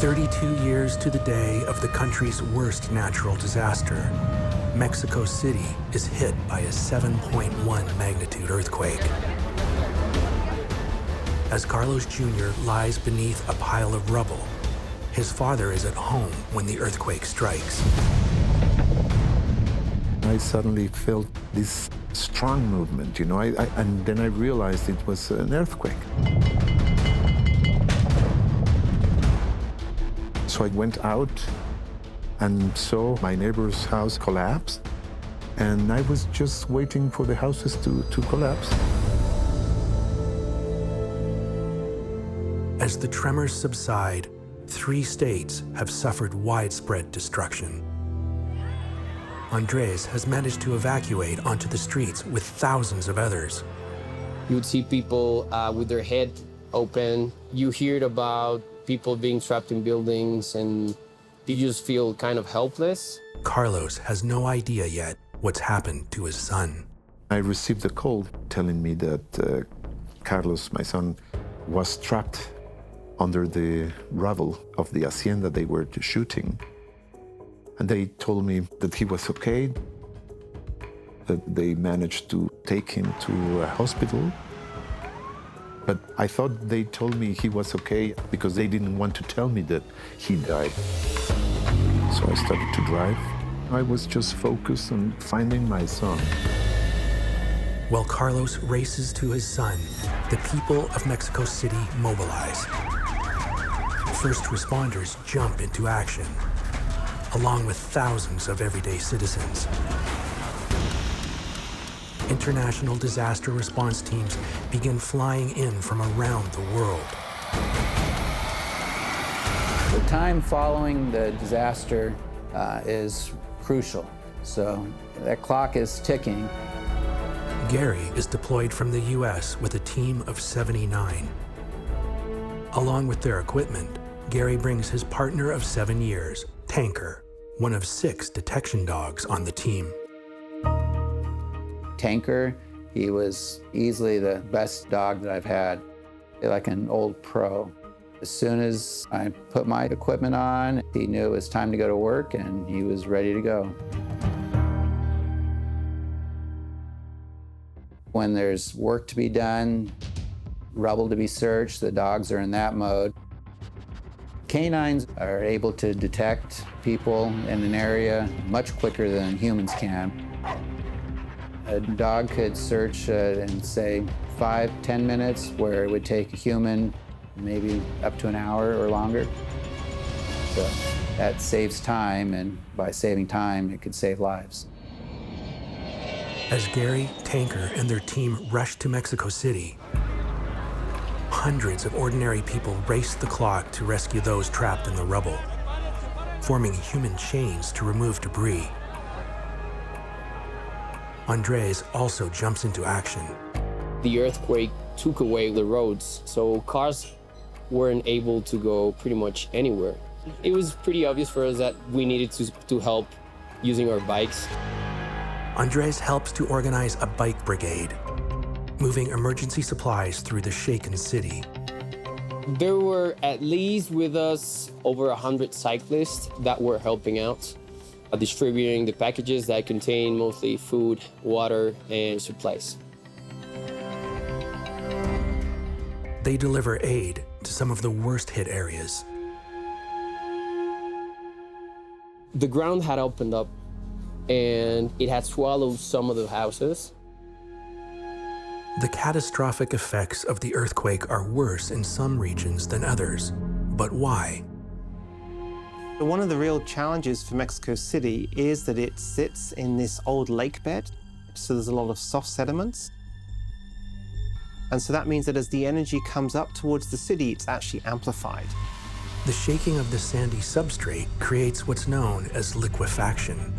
32 years to the day of the country's worst natural disaster, Mexico City is hit by a 7.1 magnitude earthquake. As Carlos Jr. lies beneath a pile of rubble, his father is at home when the earthquake strikes. I suddenly felt this strong movement, you know, and then I realized it was an earthquake. So I went out and saw my neighbor's house collapse, and I was just waiting for the houses to collapse. As the tremors subside, 3 states have suffered widespread destruction. Andres has managed to evacuate onto the streets with thousands of others. You would see people with their head open. You heard about people being trapped in buildings, and you just feel kind of helpless. Carlos has no idea yet what's happened to his son. I received a call telling me that Carlos, my son, was trapped under the rubble of the hacienda they were shooting. And they told me that he was okay, that they managed to take him to a hospital. But I thought they told me he was okay because they didn't want to tell me that he died. So I started to drive. I was just focused on finding my son. While Carlos races to his son, the people of Mexico City mobilize. First responders jump into action, along with thousands of everyday citizens. International disaster response teams begin flying in from around the world. The time following the disaster is crucial, so that clock is ticking. Gary is deployed from the US with a team of 79. Along with their equipment, Gary brings his partner of 7 years, Tanker, one of 6 detection dogs on the team. Tanker, he was easily the best dog that I've had, like an old pro. As soon as I put my equipment on, he knew it was time to go to work, and he was ready to go. When there's work to be done, rubble to be searched, the dogs are in that mode. Canines are able to detect people in an area much quicker than humans can. A dog could search in, say, 5-10 minutes, where it would take a human maybe up to an hour or longer. So that saves time, and by saving time, it could save lives. As Gary, Tanker, and their team rush to Mexico City, hundreds of ordinary people race the clock to rescue those trapped in the rubble, forming human chains to remove debris. Andres also jumps into action. The earthquake took away the roads, so cars weren't able to go pretty much anywhere. It was pretty obvious for us that we needed to help using our bikes. Andres helps to organize a bike brigade, moving emergency supplies through the shaken city. There were at least with us over 100 cyclists that were helping out, distributing the packages that contain mostly food, water, and supplies. They deliver aid to some of the worst hit areas. The ground had opened up, and it had swallowed some of the houses. The catastrophic effects of the earthquake are worse in some regions than others. But why? One of the real challenges for Mexico City is that it sits in this old lake bed, so there's a lot of soft sediments. And so that means that as the energy comes up towards the city, it's actually amplified. The shaking of the sandy substrate creates what's known as liquefaction.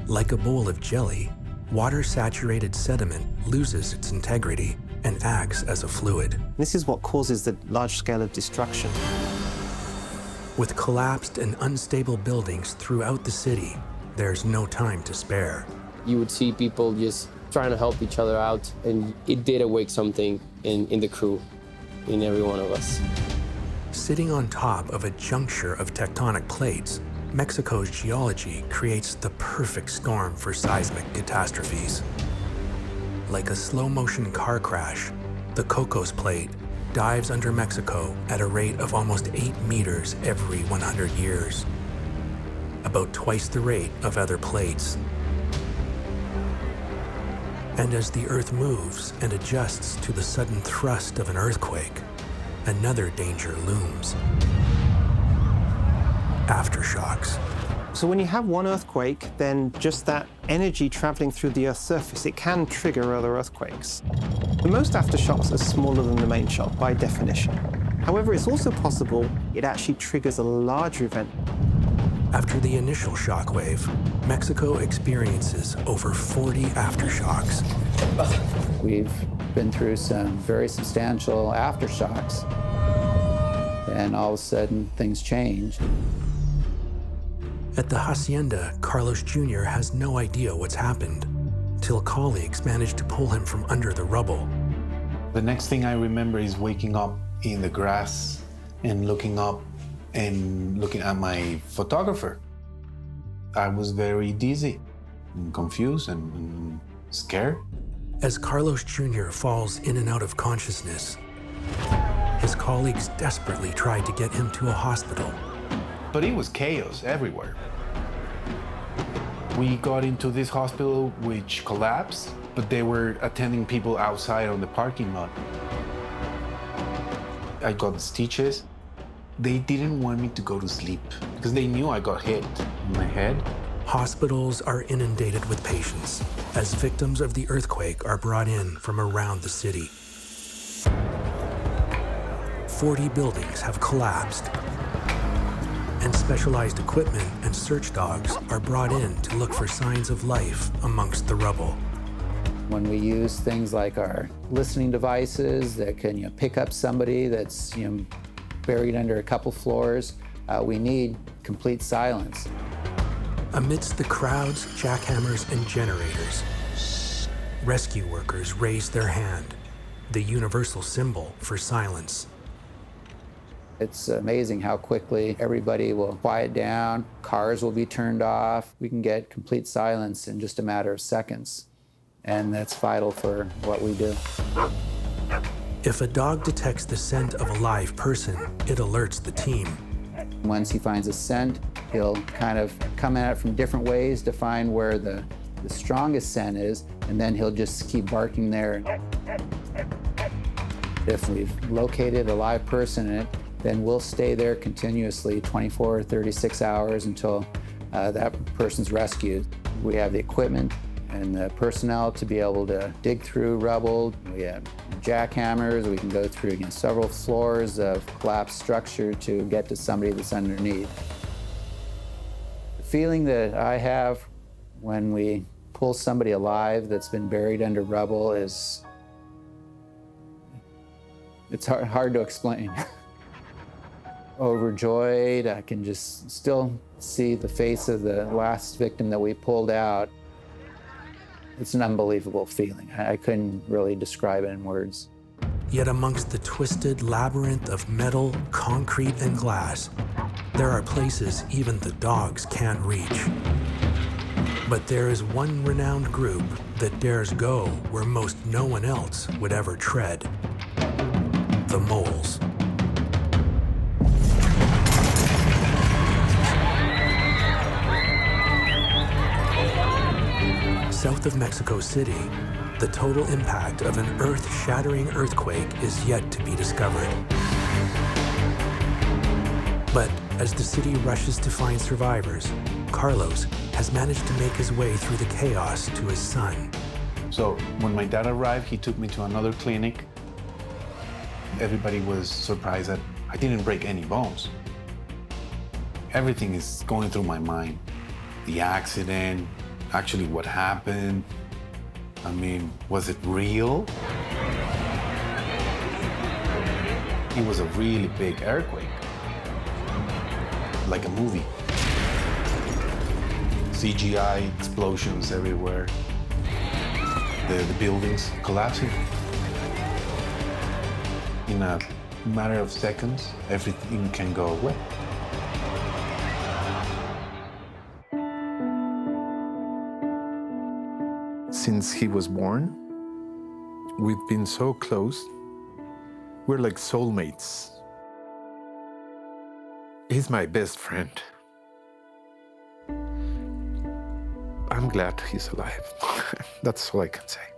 Like a bowl of jelly, water-saturated sediment loses its integrity and acts as a fluid. This is what causes the large scale of destruction. With collapsed and unstable buildings throughout the city, there's no time to spare. You would see people just trying to help each other out, and it did awake something in the crew, in every one of us. Sitting on top of a juncture of tectonic plates, Mexico's geology creates the perfect storm for seismic catastrophes. Like a slow-motion car crash, the Cocos Plate dives under Mexico at a rate of almost 8 meters every 100 years, about twice the rate of other plates. And as the Earth moves and adjusts to the sudden thrust of an earthquake, another danger looms: aftershocks. So when you have one earthquake, then just that energy traveling through the Earth's surface, it can trigger other earthquakes. The most aftershocks are smaller than the main shock by definition. However, it's also possible it actually triggers a larger event. After the initial shockwave, Mexico experiences over 40 aftershocks. We've been through some very substantial aftershocks, and all of a sudden things changed. At the hacienda, Carlos Jr. has no idea what's happened, till colleagues manage to pull him from under the rubble. The next thing I remember is waking up in the grass and looking up and looking at my photographer. I was very dizzy and confused and scared. As Carlos Jr. falls in and out of consciousness, his colleagues desperately tried to get him to a hospital. But it was chaos everywhere. We got into this hospital which collapsed, but they were attending people outside on the parking lot. I got stitches. They didn't want me to go to sleep because they knew I got hit in my head. Hospitals are inundated with patients as victims of the earthquake are brought in from around the city. 40 buildings have collapsed, and specialized equipment and search dogs are brought in to look for signs of life amongst the rubble. When we use things like our listening devices that can pick up somebody that's buried under a couple floors, we need complete silence. Amidst the crowds, jackhammers, and generators, rescue workers raise their hand, the universal symbol for silence. It's amazing how quickly everybody will quiet down, cars will be turned off. We can get complete silence in just a matter of seconds, and that's vital for what we do. If a dog detects the scent of a live person, it alerts the team. Once he finds a scent, he'll kind of come at it from different ways to find where the strongest scent is, and then he'll just keep barking there. If we've located a live person in it, then we'll stay there continuously 24 or 36 hours until that person's rescued. We have the equipment and the personnel to be able to dig through rubble. We have jackhammers. We can go through several floors of collapsed structure to get to somebody that's underneath. The feeling that I have when we pull somebody alive that's been buried under rubble it's hard to explain. Overjoyed, I can just still see the face of the last victim that we pulled out. It's an unbelievable feeling. I couldn't really describe it in words. Yet amongst the twisted labyrinth of metal, concrete, and glass, there are places even the dogs can't reach. But there is one renowned group that dares go where most no one else would ever tread: the moles. South of Mexico City, the total impact of an earth-shattering earthquake is yet to be discovered. But as the city rushes to find survivors, Carlos has managed to make his way through the chaos to his son. So when my dad arrived, he took me to another clinic. Everybody was surprised that I didn't break any bones. Everything is going through my mind. The accident, actually what happened. I mean, was it real? It was a really big earthquake, like a movie. CGI explosions everywhere. The buildings collapsing in a matter of seconds, everything can go away. Since he was born, we've been so close. We're like soulmates. He's my best friend. I'm glad he's alive. That's all I can say.